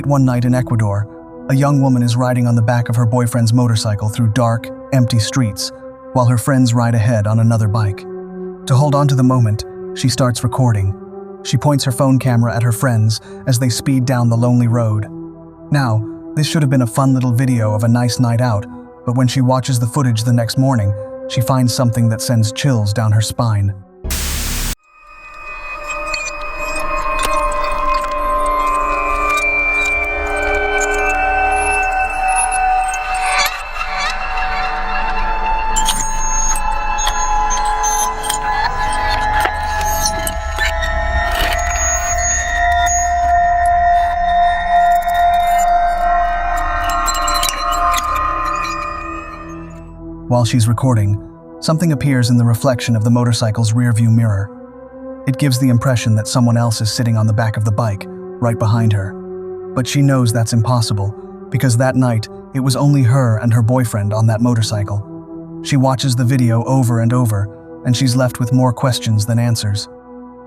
Late one night in Ecuador, a young woman is riding on the back of her boyfriend's motorcycle through dark, empty streets, while her friends ride ahead on another bike. To hold on to the moment, she starts recording. She points her phone camera at her friends as they speed down the lonely road. Now, this should have been a fun little video of a nice night out, but when she watches the footage the next morning, she finds something that sends chills down her spine. While she's recording, something appears in the reflection of the motorcycle's rearview mirror. It gives the impression that someone else is sitting on the back of the bike, right behind her. But she knows that's impossible, because that night, it was only her and her boyfriend on that motorcycle. She watches the video over and over, and she's left with more questions than answers.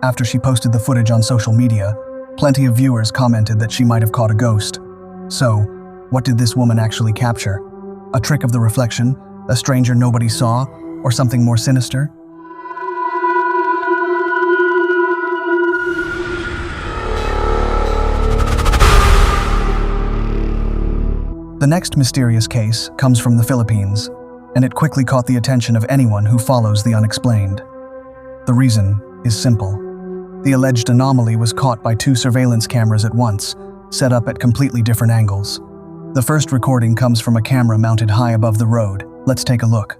After she posted the footage on social media, plenty of viewers commented that she might have caught a ghost. So, what did this woman actually capture? A trick of the reflection? A stranger nobody saw, or something more sinister? The next mysterious case comes from the Philippines, and it quickly caught the attention of anyone who follows the unexplained. The reason is simple. The alleged anomaly was caught by two surveillance cameras at once, set up at completely different angles. The first recording comes from a camera mounted high above the road. Let's take a look.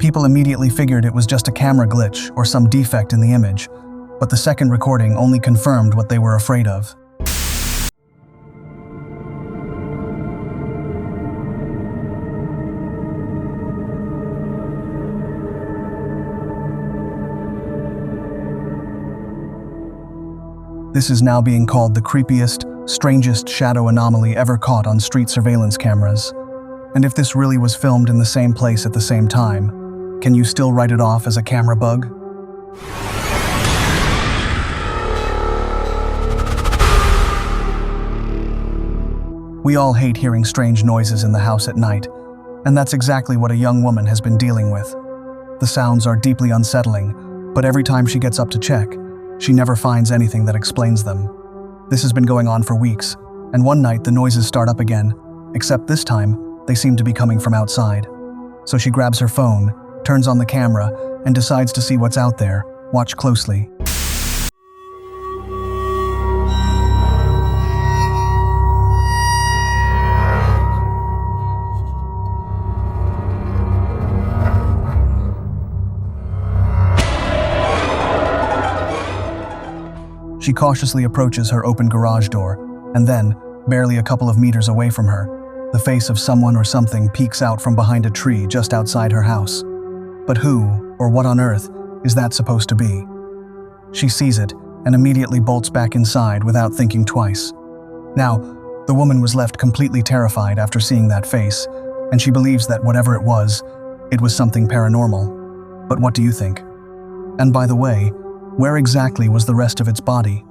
People immediately figured it was just a camera glitch or some defect in the image, but the second recording only confirmed what they were afraid of. This is now being called the creepiest, strangest shadow anomaly ever caught on street surveillance cameras. And if this really was filmed in the same place at the same time, can you still write it off as a camera bug? We all hate hearing strange noises in the house at night, and that's exactly what a young woman has been dealing with. The sounds are deeply unsettling, but every time she gets up to check, she never finds anything that explains them. This has been going on for weeks, and one night the noises start up again, except this time, they seem to be coming from outside. So she grabs her phone, turns on the camera, and decides to see what's out there. Watch closely. She cautiously approaches her open garage door, and then, barely a couple of meters away from her, the face of someone or something peeks out from behind a tree just outside her house. But who, or what on earth, is that supposed to be? She sees it and immediately bolts back inside without thinking twice. Now, the woman was left completely terrified after seeing that face, and she believes that whatever it was something paranormal. But what do you think? And by the way, where exactly was the rest of its body?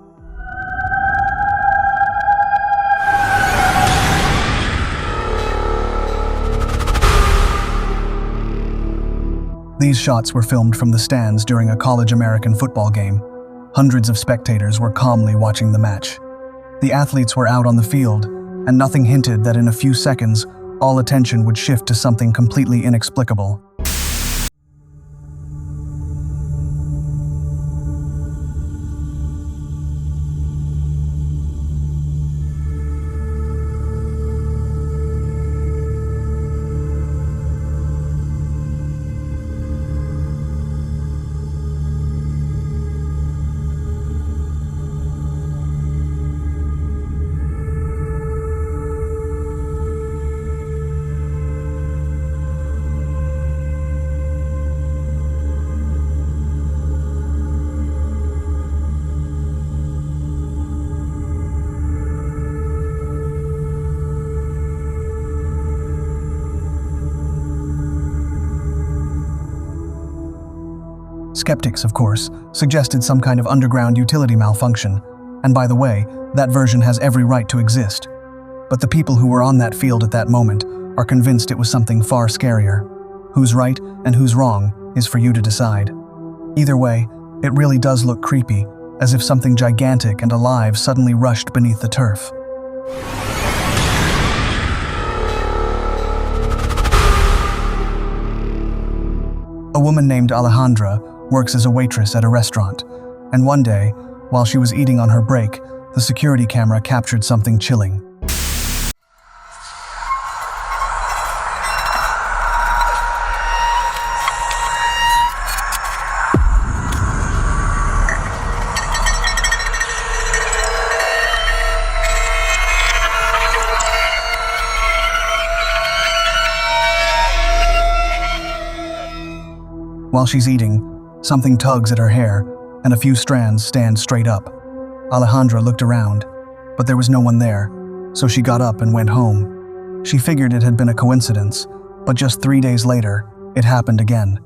These shots were filmed from the stands during a college American football game. Hundreds of spectators were calmly watching the match. The athletes were out on the field, and nothing hinted that in a few seconds, all attention would shift to something completely inexplicable. Skeptics, of course, suggested some kind of underground utility malfunction, and by the way, that version has every right to exist. But the people who were on that field at that moment are convinced it was something far scarier. Who's right and who's wrong is for you to decide. Either way, it really does look creepy, as if something gigantic and alive suddenly rushed beneath the turf. A woman named Alejandra works as a waitress at a restaurant, and one day, while she was eating on her break, the security camera captured something chilling. While she's eating, something tugs at her hair, and a few strands stand straight up. Alejandra looked around, but there was no one there, so she got up and went home. She figured it had been a coincidence, but just 3 days later, it happened again.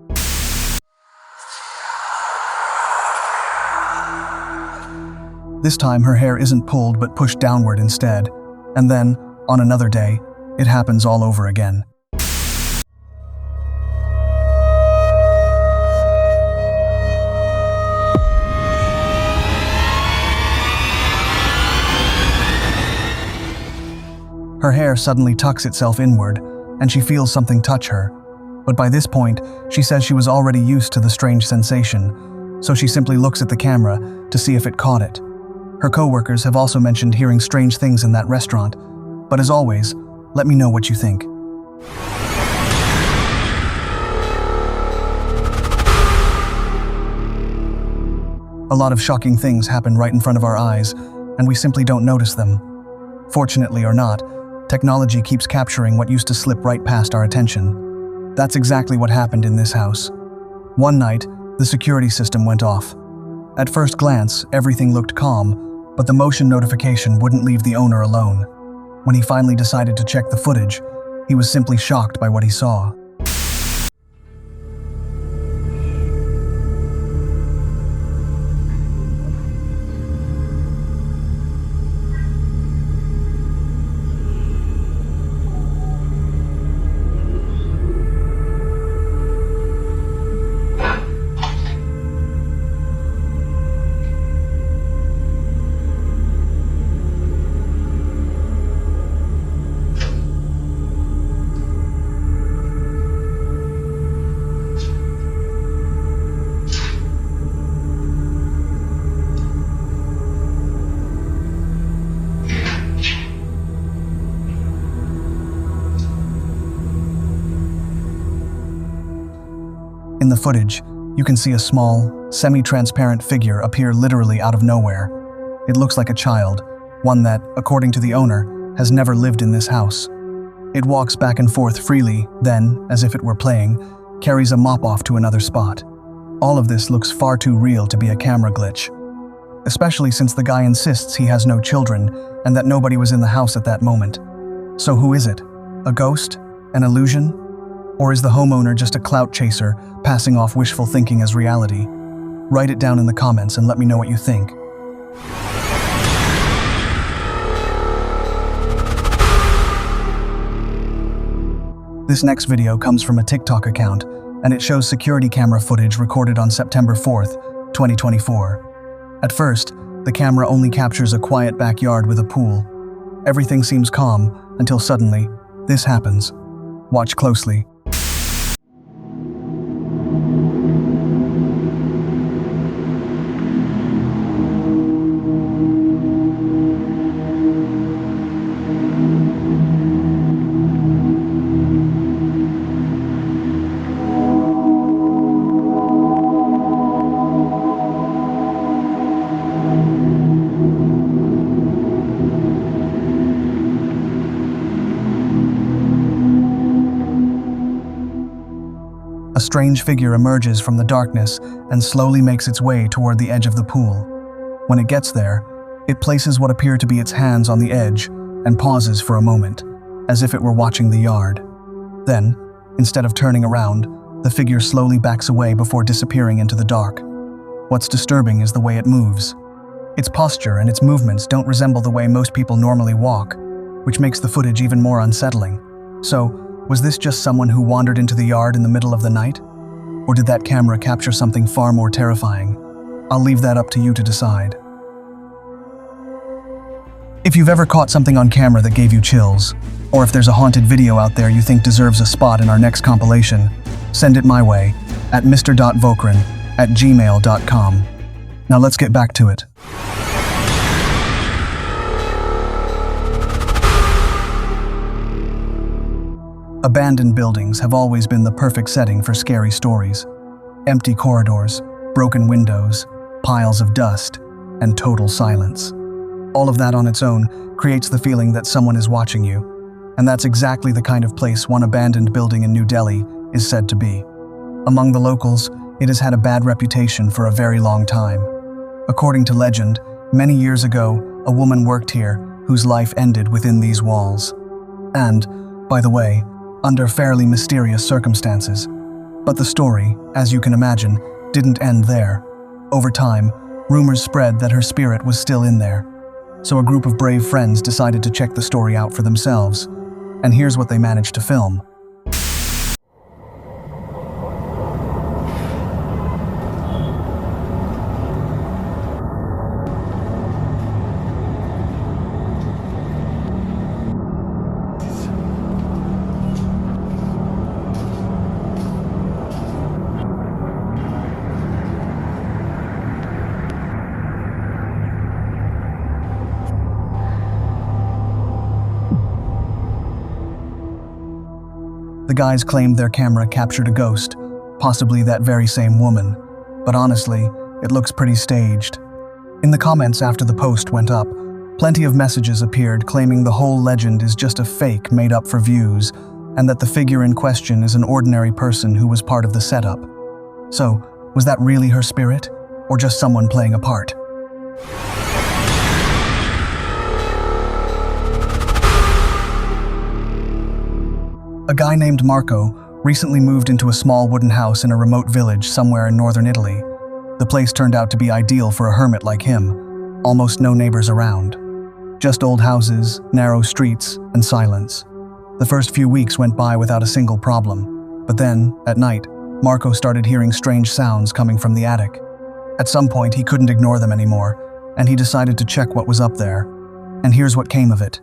This time her hair isn't pulled but pushed downward instead, and then, on another day, it happens all over again. Her hair suddenly tucks itself inward, and she feels something touch her. But by this point, she says she was already used to the strange sensation, so she simply looks at the camera to see if it caught it. Her co-workers have also mentioned hearing strange things in that restaurant, but as always, let me know what you think. A lot of shocking things happen right in front of our eyes, and we simply don't notice them. Fortunately or not, technology keeps capturing what used to slip right past our attention. That's exactly what happened in this house. One night, the security system went off. At first glance, everything looked calm, but the motion notification wouldn't leave the owner alone. When he finally decided to check the footage, he was simply shocked by what he saw. In the footage, you can see a small, semi-transparent figure appear literally out of nowhere. It looks like a child, one that, according to the owner, has never lived in this house. It walks back and forth freely, then, as if it were playing, carries a mop off to another spot. All of this looks far too real to be a camera glitch, especially since the guy insists he has no children and that nobody was in the house at that moment. So who is it? A ghost? An illusion? Or is the homeowner just a clout chaser, passing off wishful thinking as reality? Write it down in the comments and let me know what you think. This next video comes from a TikTok account, and it shows security camera footage recorded on September 4th, 2024. At first, the camera only captures a quiet backyard with a pool. Everything seems calm, until suddenly, this happens. Watch closely. A strange figure emerges from the darkness and slowly makes its way toward the edge of the pool. When it gets there, it places what appear to be its hands on the edge and pauses for a moment, as if it were watching the yard. Then, instead of turning around, the figure slowly backs away before disappearing into the dark. What's disturbing is the way it moves. Its posture and its movements don't resemble the way most people normally walk, which makes the footage even more unsettling. So, was this just someone who wandered into the yard in the middle of the night? Or did that camera capture something far more terrifying? I'll leave that up to you to decide. If you've ever caught something on camera that gave you chills, or if there's a haunted video out there you think deserves a spot in our next compilation, send it my way at mr.vokran@gmail.com. Now let's get back to it. Abandoned buildings have always been the perfect setting for scary stories. Empty corridors, broken windows, piles of dust, and total silence. All of that on its own creates the feeling that someone is watching you, and that's exactly the kind of place one abandoned building in New Delhi is said to be. Among the locals, it has had a bad reputation for a very long time. According to legend, many years ago, a woman worked here whose life ended within these walls. And, by the way, under fairly mysterious circumstances. But the story, as you can imagine, didn't end there. Over time, rumors spread that her spirit was still in there. So a group of brave friends decided to check the story out for themselves. And here's what they managed to film. The guys claimed their camera captured a ghost, possibly that very same woman. But honestly, it looks pretty staged. In the comments after the post went up, plenty of messages appeared claiming the whole legend is just a fake made up for views, and that the figure in question is an ordinary person who was part of the setup. So, was that really her spirit, or just someone playing a part? A guy named Marco recently moved into a small wooden house in a remote village somewhere in northern Italy. The place turned out to be ideal for a hermit like him. Almost no neighbors around. Just old houses, narrow streets, and silence. The first few weeks went by without a single problem. But then, at night, Marco started hearing strange sounds coming from the attic. At some point, he couldn't ignore them anymore, and he decided to check what was up there. And here's what came of it.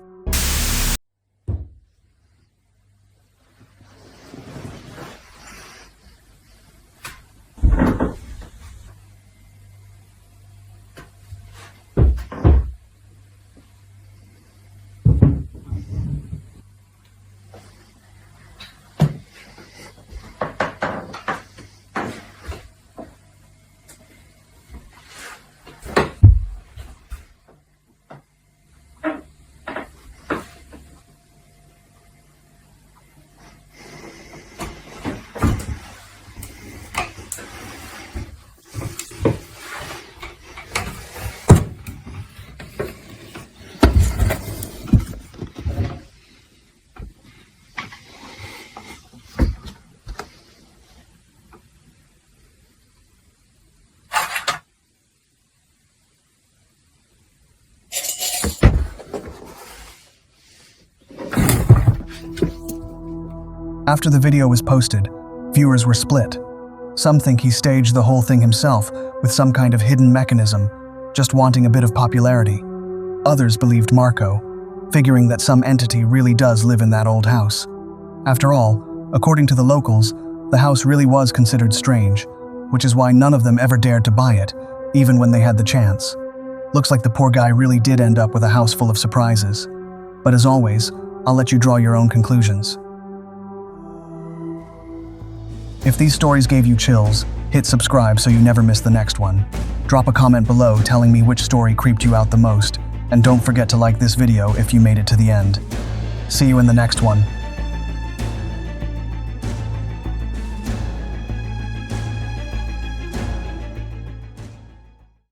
After the video was posted, viewers were split. Some think he staged the whole thing himself with some kind of hidden mechanism, just wanting a bit of popularity. Others believed Marco, figuring that some entity really does live in that old house. After all, according to the locals, the house really was considered strange, which is why none of them ever dared to buy it, even when they had the chance. Looks like the poor guy really did end up with a house full of surprises. But as always, I'll let you draw your own conclusions. If these stories gave you chills, hit subscribe so you never miss the next one. Drop a comment below telling me which story creeped you out the most, and don't forget to like this video if you made it to the end. See you in the next one.